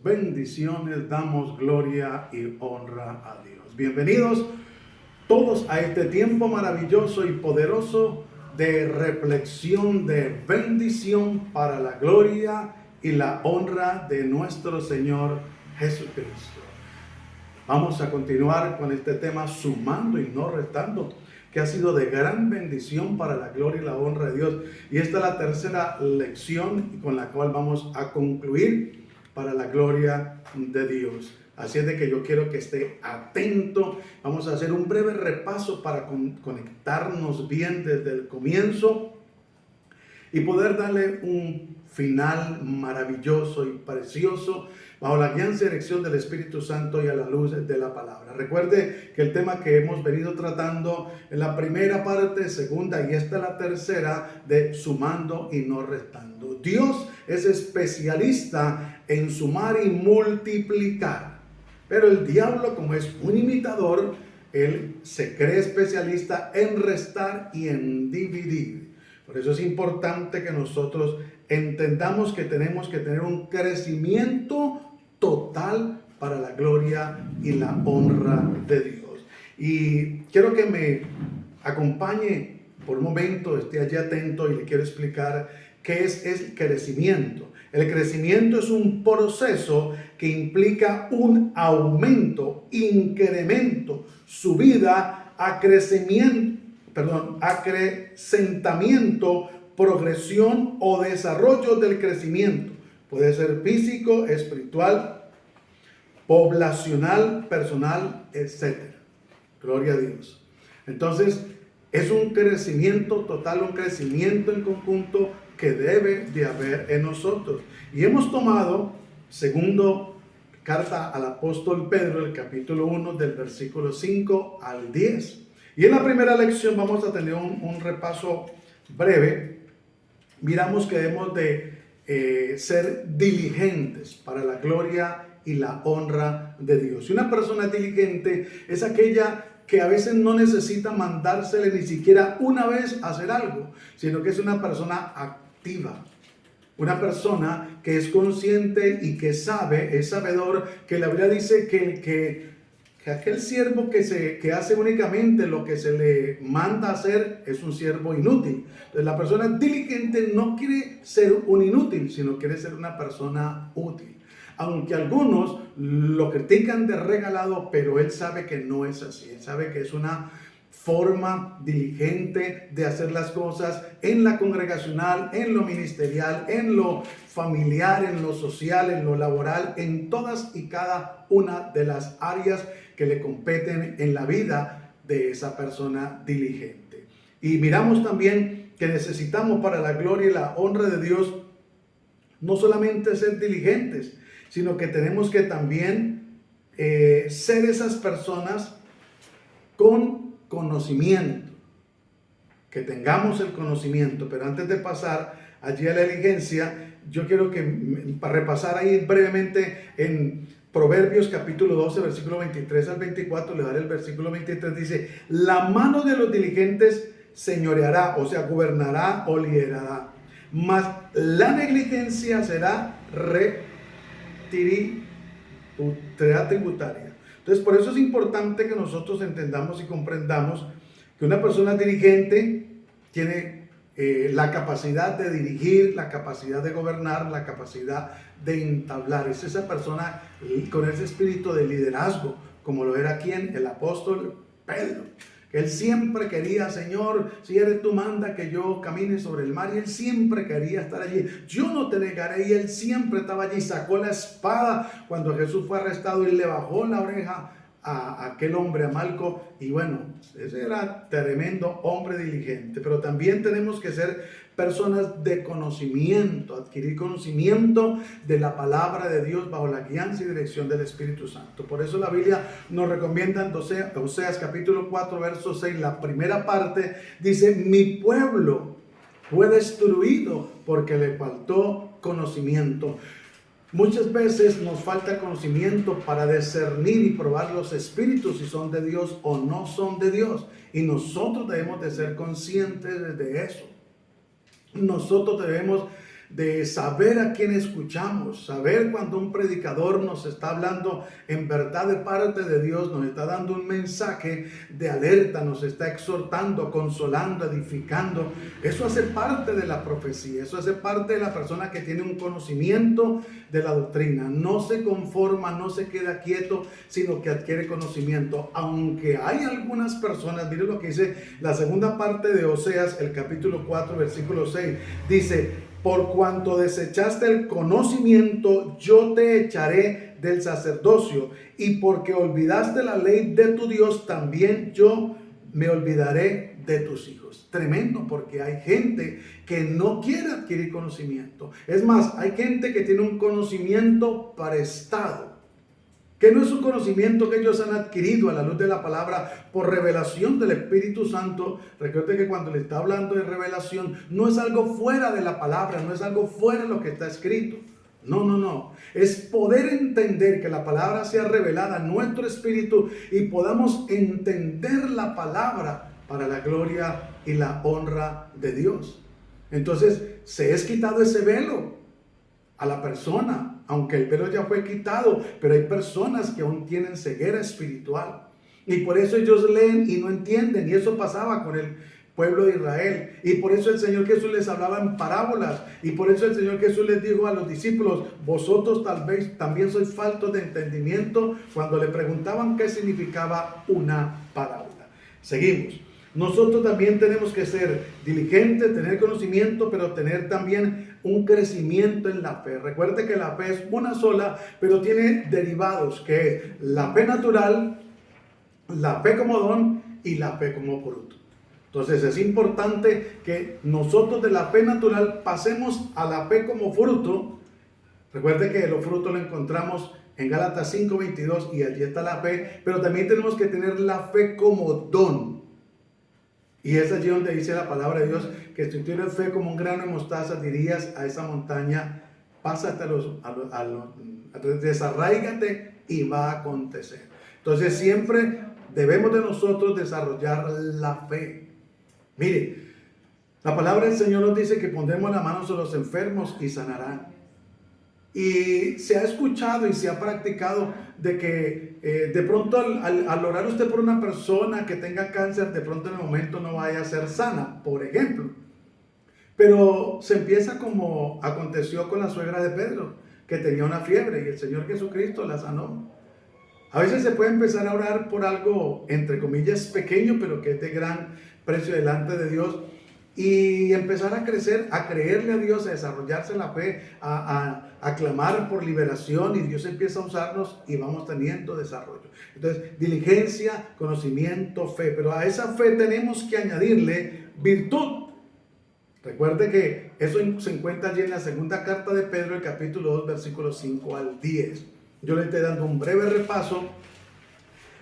bendiciones, damos gloria y honra a Dios. Bienvenidos todos a este tiempo maravilloso y poderoso de reflexión, de bendición para la gloria y la honra de nuestro Señor Jesucristo. Vamos a continuar con este tema sumando y no restando, que ha sido de gran bendición para la gloria y la honra de Dios. Y esta es la tercera lección con la cual vamos a concluir para la gloria de Dios. Así es de que yo quiero que esté atento. Vamos a hacer un breve repaso para conectarnos bien desde el comienzo y poder darle un final maravilloso y precioso bajo la guianza y dirección del Espíritu Santo y a la luz de la palabra. Recuerde que el tema que hemos venido tratando en la primera parte, segunda y esta es la tercera, de sumando y no restando. Dios es especialista en sumar y multiplicar, pero el diablo, como es un imitador, él se cree especialista en restar y en dividir. Por eso es importante que nosotros entendamos que tenemos que tener un crecimiento total para la gloria y la honra de Dios. Y quiero que me acompañe por un momento, esté allí atento y le quiero explicar qué es el crecimiento. El crecimiento es un proceso que implica un aumento, incremento, subida, acrecentamiento, progresión o desarrollo del crecimiento. Puede ser físico, espiritual, poblacional, personal, etc. Gloria a Dios. Entonces, es un crecimiento total, un crecimiento en conjunto que debe de haber en nosotros. Y hemos tomado, segundo carta al apóstol Pedro, el capítulo 1, del versículo 5 al 10. Y en la primera lección vamos a tener un repaso breve. Miramos que debemos de ser diligentes para la gloria y la honra de Dios. Y una persona diligente es aquella que a veces no necesita mandársele ni siquiera una vez a hacer algo, sino que es una persona activa. Una persona que es consciente y que sabe, es sabedor, que la Biblia dice que aquel siervo que hace únicamente lo que se le manda hacer es un siervo inútil. Entonces la persona diligente no quiere ser un inútil, sino quiere ser una persona útil. Aunque algunos lo critican de regalado, pero él sabe que no es así. Él sabe que es una forma diligente de hacer las cosas en la congregacional, en lo ministerial, en lo familiar, en lo social, en lo laboral, en todas y cada una de las áreas que le competen en la vida de esa persona diligente. Y miramos también que necesitamos para la gloria y la honra de Dios no solamente ser diligentes, sino que tenemos que también ser esas personas con conocimiento, que tengamos el conocimiento. Pero antes de pasar allí a la diligencia, yo quiero que para repasar ahí brevemente en Proverbios capítulo 12, versículo 23 al 24, le daré el versículo 23, dice: la mano de los diligentes señoreará, o sea, gobernará o liderará, mas la negligencia será tributaria. Entonces, por eso es importante que nosotros entendamos y comprendamos que una persona diligente tiene la capacidad de dirigir, la capacidad de gobernar, la capacidad de entablar. Es esa persona con ese espíritu de liderazgo, como lo era quien, el apóstol Pedro. Que él siempre quería: Señor, si eres tú, manda que yo camine sobre el mar. Y él siempre quería estar allí. Yo no te negaré. Y él siempre estaba allí. Sacó la espada cuando Jesús fue arrestado y le bajó la oreja a aquel hombre, a Malco. Y bueno, ese era tremendo hombre diligente. Pero también tenemos que ser personas de conocimiento, adquirir conocimiento de la palabra de Dios bajo la guianza y dirección del Espíritu Santo. Por eso la Biblia nos recomienda en Oseas capítulo 4, verso 6, la primera parte, dice: mi pueblo fue destruido porque le faltó conocimiento. Muchas veces nos falta conocimiento para discernir y probar los espíritus si son de Dios o no son de Dios. Y nosotros debemos de ser conscientes de eso. Nosotros debemos de saber a quién escuchamos, saber cuando un predicador nos está hablando en verdad de parte de Dios, nos está dando un mensaje de alerta, nos está exhortando, consolando, edificando. Eso hace parte de la profecía, eso hace parte de la persona que tiene un conocimiento de la doctrina. No se conforma, no se queda quieto, sino que adquiere conocimiento. Aunque hay algunas personas, miren lo que dice la segunda parte de Oseas, el capítulo 4, versículo 6, dice: por cuanto desechaste el conocimiento, yo te echaré del sacerdocio, y porque olvidaste la ley de tu Dios, también yo me olvidaré de tus hijos. Tremendo, porque hay gente que no quiere adquirir conocimiento. Es más, hay gente que tiene un conocimiento prestado, que no es un conocimiento que ellos han adquirido a la luz de la palabra por revelación del Espíritu Santo. Recuerde que cuando le está hablando de revelación, no es algo fuera de la palabra, no es algo fuera de lo que está escrito. No. Es poder entender que la palabra sea revelada en nuestro espíritu y podamos entender la palabra para la gloria y la honra de Dios. Entonces, se es quitado ese velo a la persona, aunque el velo ya fue quitado, pero hay personas que aún tienen ceguera espiritual. Y por eso ellos leen y no entienden. Y eso pasaba con el pueblo de Israel. Y por eso el Señor Jesús les hablaba en parábolas. Y por eso el Señor Jesús les dijo a los discípulos: vosotros tal vez también sois faltos de entendimiento, cuando le preguntaban qué significaba una parábola. Seguimos. Nosotros también tenemos que ser diligentes, tener conocimiento, pero tener también un crecimiento en la fe. Recuerde que la fe es una sola, pero tiene derivados, que es la fe natural, la fe como don y la fe como fruto. Entonces es importante que nosotros de la fe natural pasemos a la fe como fruto. Recuerde que los frutos los encontramos en Gálatas 5:22 y allí está la fe, pero también tenemos que tener la fe como don. Y es allí donde dice la palabra de Dios que si tienes fe como un grano de mostaza, dirías a esa montaña: pásate desarráigate, y va a acontecer. Entonces siempre debemos de nosotros desarrollar la fe. Mire, la palabra del Señor nos dice que pondremos las manos sobre los enfermos y sanarán. Y se ha escuchado y se ha practicado de que de pronto al orar usted por una persona que tenga cáncer, de pronto en el momento no vaya a ser sana, por ejemplo. Pero se empieza como aconteció con la suegra de Pedro, que tenía una fiebre y el Señor Jesucristo la sanó. A veces se puede empezar a orar por algo, entre comillas, pequeño, pero que es de gran precio delante de Dios, y empezar a crecer, a creerle a Dios, a desarrollarse la fe, a clamar por liberación, y Dios empieza a usarnos y vamos teniendo desarrollo. Entonces, diligencia, conocimiento, fe, pero a esa fe tenemos que añadirle virtud. Recuerde que eso se encuentra allí en la segunda carta de Pedro, el capítulo 2, versículos 5 al 10. Yo le estoy dando un breve repaso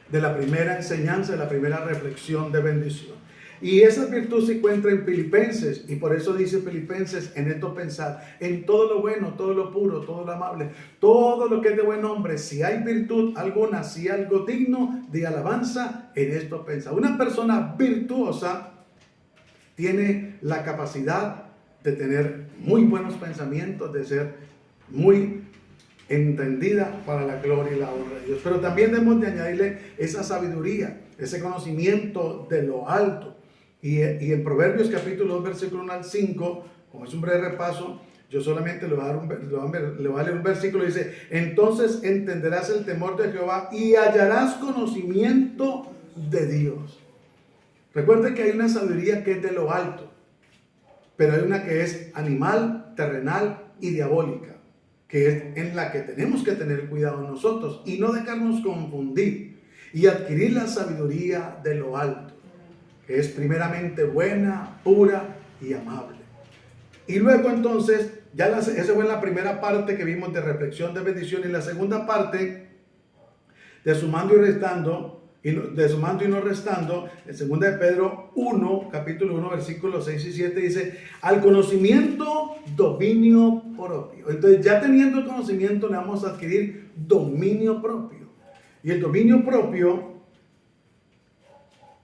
de la primera enseñanza, de la primera reflexión de bendición. Y esa virtud se encuentra en Filipenses, y por eso dice Filipenses: en esto pensad, en todo lo bueno, todo lo puro, todo lo amable, todo lo que es de buen nombre, si hay virtud alguna, si hay algo digno de alabanza, en esto pensad. Una persona virtuosa tiene la capacidad de tener muy buenos pensamientos, de ser muy entendida para la gloria y la honra de Dios. Pero también debemos de añadirle esa sabiduría, ese conocimiento de lo alto. Y en Proverbios capítulo 2, versículo 1 al 5, como es un breve repaso, yo solamente le voy a leer un versículo. Dice: entonces entenderás el temor de Jehová y hallarás conocimiento de Dios. Recuerde que hay una sabiduría que es de lo alto, pero hay una que es animal, terrenal y diabólica, que es en la que tenemos que tener cuidado nosotros y no dejarnos confundir y adquirir la sabiduría de lo alto, que es primeramente buena, pura y amable. Y luego entonces, esa fue la primera parte que vimos de reflexión de bendición, y la segunda parte de sumando y restando, de sumando y no restando, en 2 de Pedro 1, capítulo 1, versículos 6 y 7 dice: al conocimiento, dominio propio. Entonces, ya teniendo el conocimiento, le vamos a adquirir dominio propio. Y el dominio propio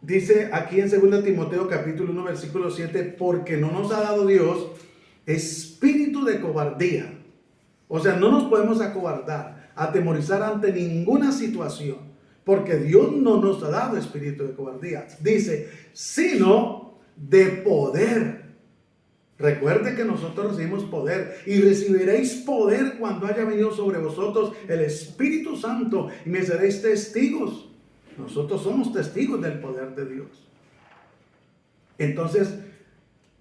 dice aquí en 2 Timoteo capítulo 1, versículo 7: porque no nos ha dado Dios espíritu espíritu de cobardía. O sea, no nos podemos acobardar, atemorizar ante ninguna situación, porque Dios no nos ha dado espíritu de cobardía. Dice, sino de poder. Recuerde que nosotros recibimos poder y recibiréis poder cuando haya venido sobre vosotros el Espíritu Santo y me seréis testigos. Nosotros somos testigos del poder de Dios. Entonces,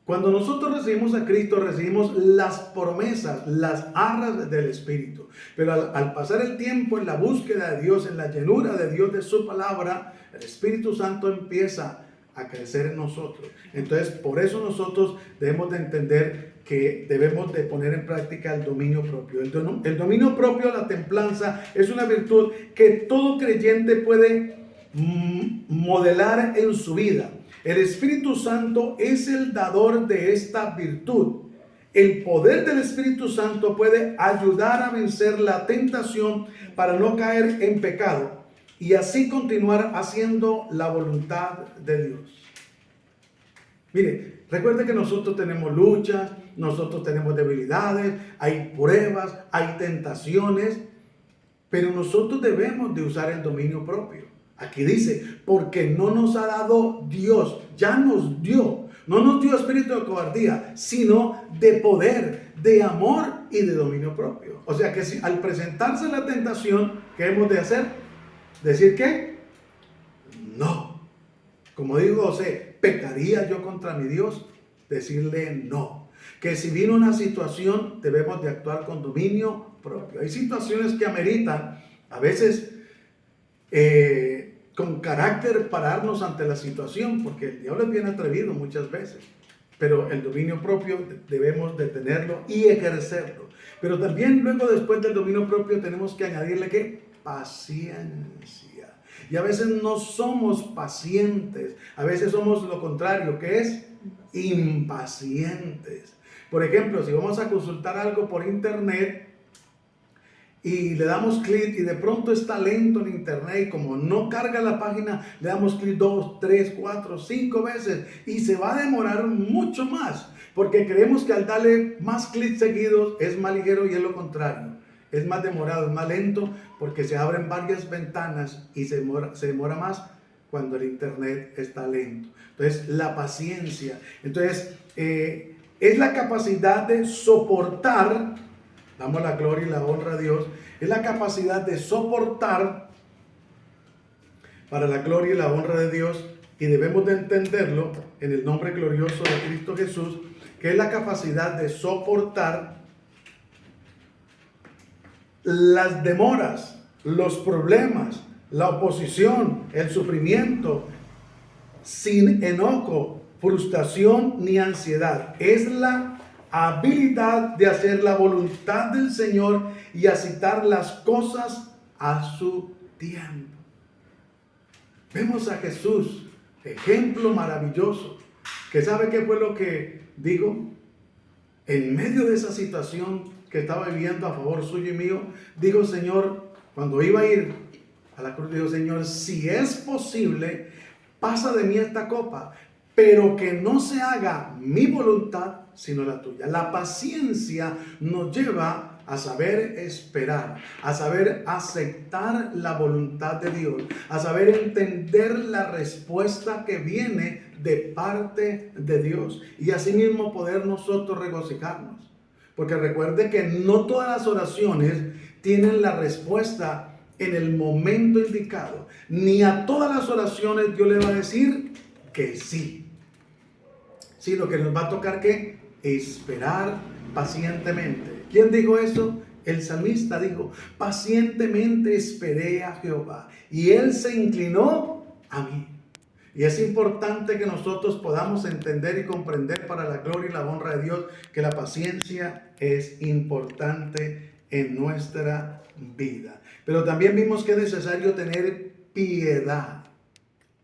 cuando nosotros recibimos a Cristo, recibimos las promesas, las arras del Espíritu. Pero al pasar el tiempo en la búsqueda de Dios, en la llenura de Dios, de su palabra, el Espíritu Santo empieza a crecer en nosotros. Entonces, por eso nosotros debemos de entender que debemos de poner en práctica el dominio propio. El dominio propio, la templanza, es una virtud que todo creyente puede modelar en su vida. El Espíritu Santo es el dador de esta virtud. El poder del Espíritu Santo puede ayudar a vencer la tentación para no caer en pecado y así continuar haciendo la voluntad de Dios. Mire, recuerde que nosotros tenemos luchas, nosotros tenemos debilidades, hay pruebas, hay tentaciones, pero nosotros debemos de usar el dominio propio. Aquí dice, porque no nos ha dado Dios, ya nos dio, no nos dio espíritu de cobardía, sino de poder, de amor y de dominio propio. O sea que si al presentarse la tentación, ¿qué hemos de hacer? ¿Decir qué? No. Como dijo José, ¿pecaría yo contra mi Dios? Decirle no. Que si vino una situación, debemos de actuar con dominio propio. Hay situaciones que ameritan, a veces, con carácter pararnos ante la situación, porque el diablo es bien atrevido muchas veces, pero el dominio propio debemos de tenerlo y ejercerlo. Pero también luego, después del dominio propio, tenemos que añadirle ¿qué? Paciencia. Y a veces no somos pacientes, a veces somos lo contrario, que es impacientes. Por ejemplo, si vamos a consultar algo por internet y le damos clic y de pronto está lento en internet y como no carga la página, le damos clic 2, 3, 4, 5 veces y se va a demorar mucho más porque creemos que al darle más clics seguidos es más ligero y es lo contrario. Es más demorado, es más lento porque se abren varias ventanas y se demora más cuando el internet está lento. Entonces, la paciencia. Entonces, es la capacidad de soportar. Damos la gloria y la honra a Dios. Es la capacidad de soportar para la gloria y la honra de Dios. Y debemos de entenderlo en el nombre glorioso de Cristo Jesús, que es la capacidad de soportar las demoras, los problemas, la oposición, el sufrimiento, sin enojo, frustración ni ansiedad. Es la habilidad de hacer la voluntad del Señor y aceptar las cosas a su tiempo. Vemos a Jesús, ejemplo maravilloso, que sabe qué fue lo que dijo en medio de esa situación que estaba viviendo a favor suyo y mío. Dijo, Señor, cuando iba a ir a la cruz, dijo, Señor, si es posible, pasa de mí esta copa, pero que no se haga mi voluntad, sino la tuya. La paciencia nos lleva a saber esperar, a saber aceptar la voluntad de Dios, a saber entender la respuesta que viene de parte de Dios y asimismo poder nosotros regocijarnos. Porque recuerde que no todas las oraciones tienen la respuesta en el momento indicado. Ni a todas las oraciones Dios le va a decir que sí. Sino que nos va a tocar que esperar pacientemente. ¿Quién dijo eso? El salmista dijo, pacientemente esperé a Jehová y Él se inclinó a mí. Y es importante que nosotros podamos entender y comprender para la gloria y la honra de Dios que la paciencia es importante en nuestra vida. Pero también vimos que es necesario tener piedad.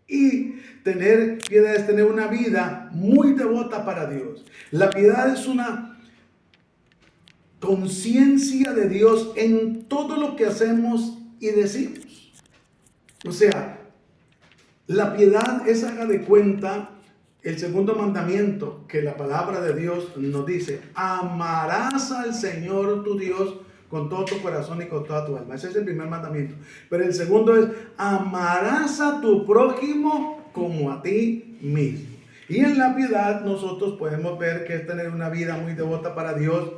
Y tener piedad es tener una vida muy devota para Dios. La piedad es una conciencia de Dios en todo lo que hacemos y decimos. O sea, la piedad es, haga de cuenta, el segundo mandamiento que la palabra de Dios nos dice: amarás al Señor tu Dios con todo tu corazón y con toda tu alma. Ese es el primer mandamiento. Pero el segundo es: amarás a tu prójimo como a ti mismo. Y en la piedad nosotros podemos ver que es tener una vida muy devota para Dios.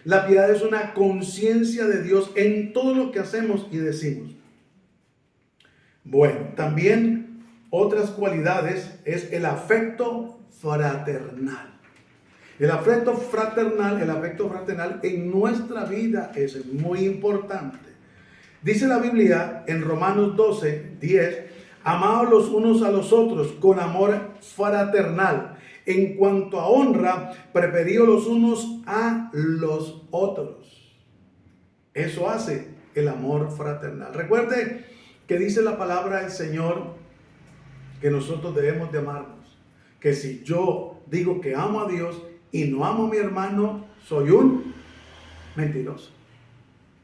La piedad es una conciencia de Dios en todo lo que hacemos y decimos. Bueno, también otras cualidades es el afecto fraternal. El afecto fraternal en nuestra vida es muy importante. Dice la Biblia en Romanos 12:10: amaos los unos a los otros con amor fraternal. En cuanto a honra, preferíos los unos a los otros. Eso hace el amor fraternal. Recuerde que dice la palabra del Señor que nosotros debemos de amarnos. Que si yo digo que amo a Dios y no amo a mi hermano, soy un mentiroso.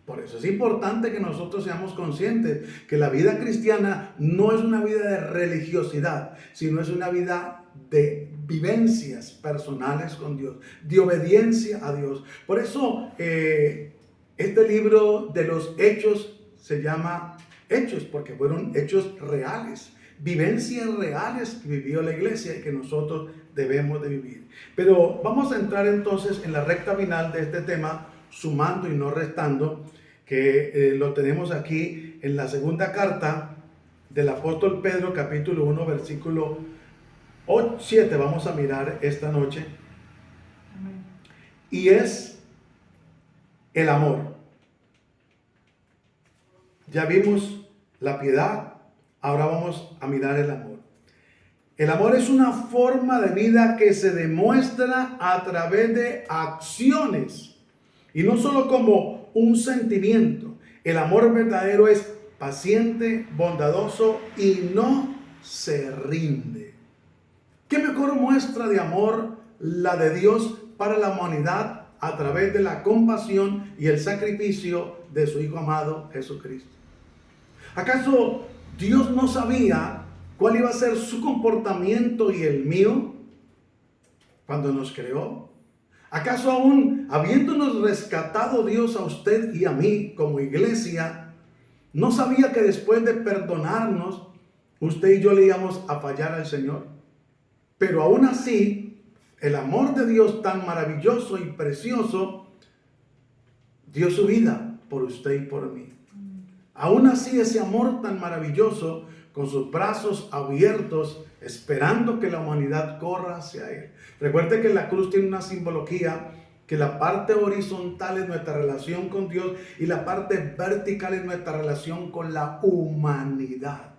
Por eso es importante que nosotros seamos conscientes que la vida cristiana no es una vida de religiosidad, sino es una vida de vivencias personales con Dios, de obediencia a Dios. Por eso este libro de los Hechos se llama Hechos, porque fueron hechos reales, vivencias reales que vivió la iglesia y que nosotros debemos de vivir. Pero vamos a entrar entonces en la recta final de este tema, sumando y no restando, que lo tenemos aquí en la segunda carta del apóstol Pedro, capítulo 1, versículo 7, vamos a mirar esta noche. Y es el amor. Ya vimos la piedad, ahora vamos a mirar el amor. El amor es una forma de vida que se demuestra a través de acciones y no solo como un sentimiento. El amor verdadero es paciente, bondadoso y no se rinde. ¿Qué mejor muestra de amor la de Dios para la humanidad a través de la compasión y el sacrificio de su Hijo amado Jesucristo? ¿Acaso Dios no sabía cuál iba a ser su comportamiento y el mío cuando nos creó? ¿Acaso aún habiéndonos rescatado Dios a usted y a mí como iglesia, no sabía que después de perdonarnos, usted y yo le íbamos a fallar al Señor? Pero aún así, el amor de Dios tan maravilloso y precioso dio su vida por usted y por mí. Aún así, ese amor tan maravilloso, con sus brazos abiertos, esperando que la humanidad corra hacia Él. Recuerde que la cruz tiene una simbología, que la parte horizontal es nuestra relación con Dios y la parte vertical es nuestra relación con la humanidad.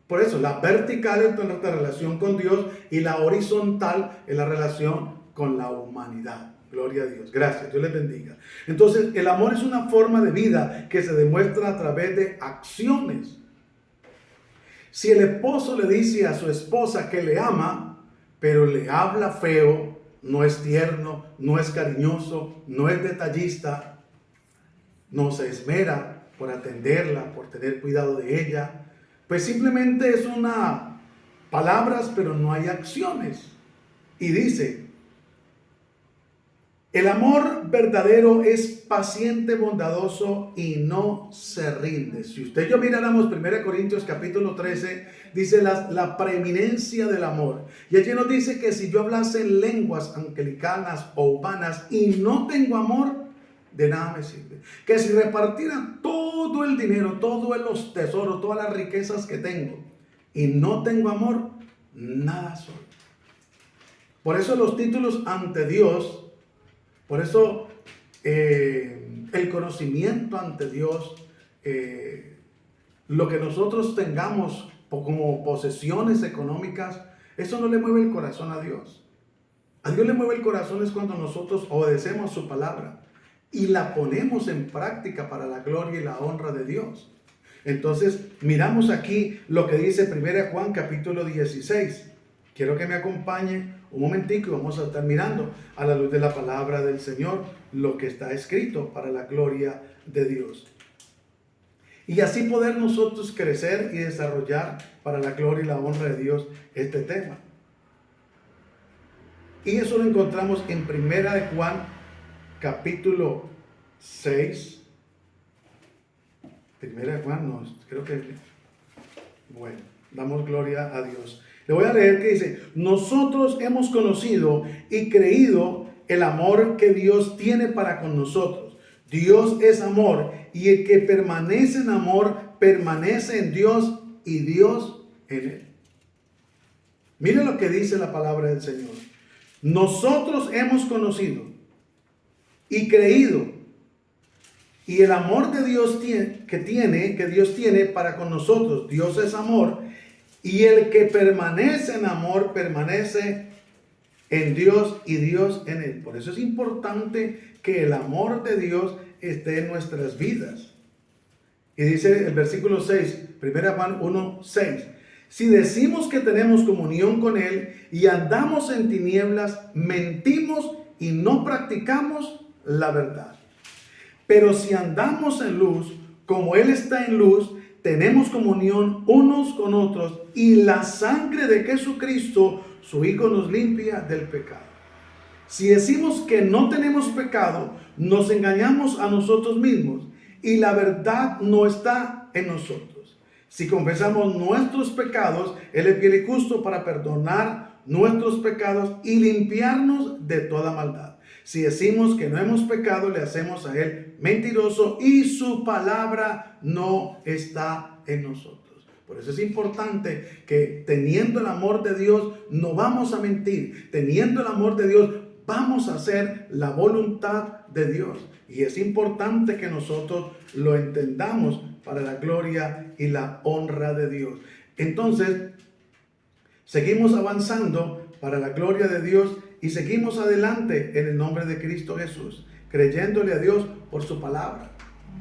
Por eso, la vertical es nuestra relación con Dios y la horizontal es la relación con la humanidad. Gloria a Dios. Gracias. Dios les bendiga. Entonces, el amor es una forma de vida que se demuestra a través de acciones. Si el esposo le dice a su esposa que le ama, pero le habla feo, no es tierno, no es cariñoso, no es detallista, no se esmera por atenderla, por tener cuidado de ella, pues simplemente es una palabras, pero no hay acciones. Y dice: el amor verdadero es paciente, bondadoso y no se rinde. Si usted y yo miráramos 1 Corintios capítulo 13, dice la preeminencia del amor. Y allí nos dice que si yo hablase en lenguas angelicanas o humanas y no tengo amor, de nada me sirve. Que si repartiera todo el dinero, todos los tesoros, todas las riquezas que tengo y no tengo amor, nada soy. Por eso los títulos ante Dios, por eso el conocimiento ante Dios, lo que nosotros tengamos como posesiones económicas, eso no le mueve el corazón a Dios. A Dios le mueve el corazón es cuando nosotros obedecemos su palabra y la ponemos en práctica para la gloria y la honra de Dios. Entonces, miramos aquí lo que dice 1 Juan capítulo 16. Quiero que me acompañe un momentico y vamos a estar mirando a la luz de la palabra del Señor lo que está escrito para la gloria de Dios. Y así poder nosotros crecer y desarrollar para la gloria y la honra de Dios este tema. Y eso lo encontramos en Primera de Juan, capítulo 6. Primera de Juan, no, creo que... Bueno, damos gloria a Dios. Le voy a leer que dice: nosotros hemos conocido y creído el amor que Dios tiene para con nosotros. Dios es amor, y el que permanece en amor permanece en Dios y Dios en él. Mire lo que dice la palabra del Señor. Nosotros hemos conocido y creído, y el amor de Dios que Dios tiene para con nosotros. Dios es amor, y el que permanece en amor permanece en Dios y Dios en él. Por eso es importante que el amor de Dios esté en nuestras vidas. Y dice el versículo 6, 1 Juan 1, 6. Si decimos que tenemos comunión con él y andamos en tinieblas, mentimos y no practicamos la verdad. Pero si andamos en luz, como él está en luz, tenemos comunión unos con otros, y la sangre de Jesucristo, su Hijo, nos limpia del pecado. Si decimos que no tenemos pecado, nos engañamos a nosotros mismos, y la verdad no está en nosotros. Si confesamos nuestros pecados, él es fiel y justo para perdonar nuestros pecados y limpiarnos de toda maldad. Si decimos que no hemos pecado, le hacemos a él mentiroso, y su palabra no está en nosotros. Por eso es importante que, teniendo el amor de Dios, no vamos a mentir. Teniendo el amor de Dios, vamos a hacer la voluntad de Dios. Y es importante que nosotros lo entendamos para la gloria y la honra de Dios. Entonces, seguimos avanzando para la gloria de Dios y seguimos adelante en el nombre de Cristo Jesús, creyéndole a Dios por su palabra.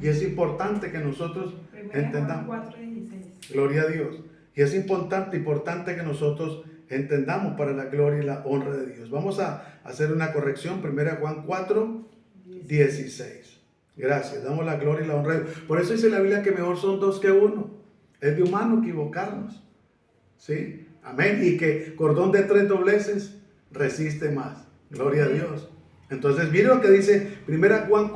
Y es importante que nosotros entendamos. 4:16. Gloria a Dios. Y es importante que nosotros entendamos para la gloria y la honra de Dios. Vamos a hacer una corrección. 1 Juan 4:16. Gracias. Damos la gloria y la honra de Dios. Por eso dice la Biblia que mejor son dos que uno. Es de humano equivocarnos. ¿Sí? Amén. Y que cordón de 3 dobleces resiste más. Gloria a Dios. Entonces, mire lo que dice 1 Juan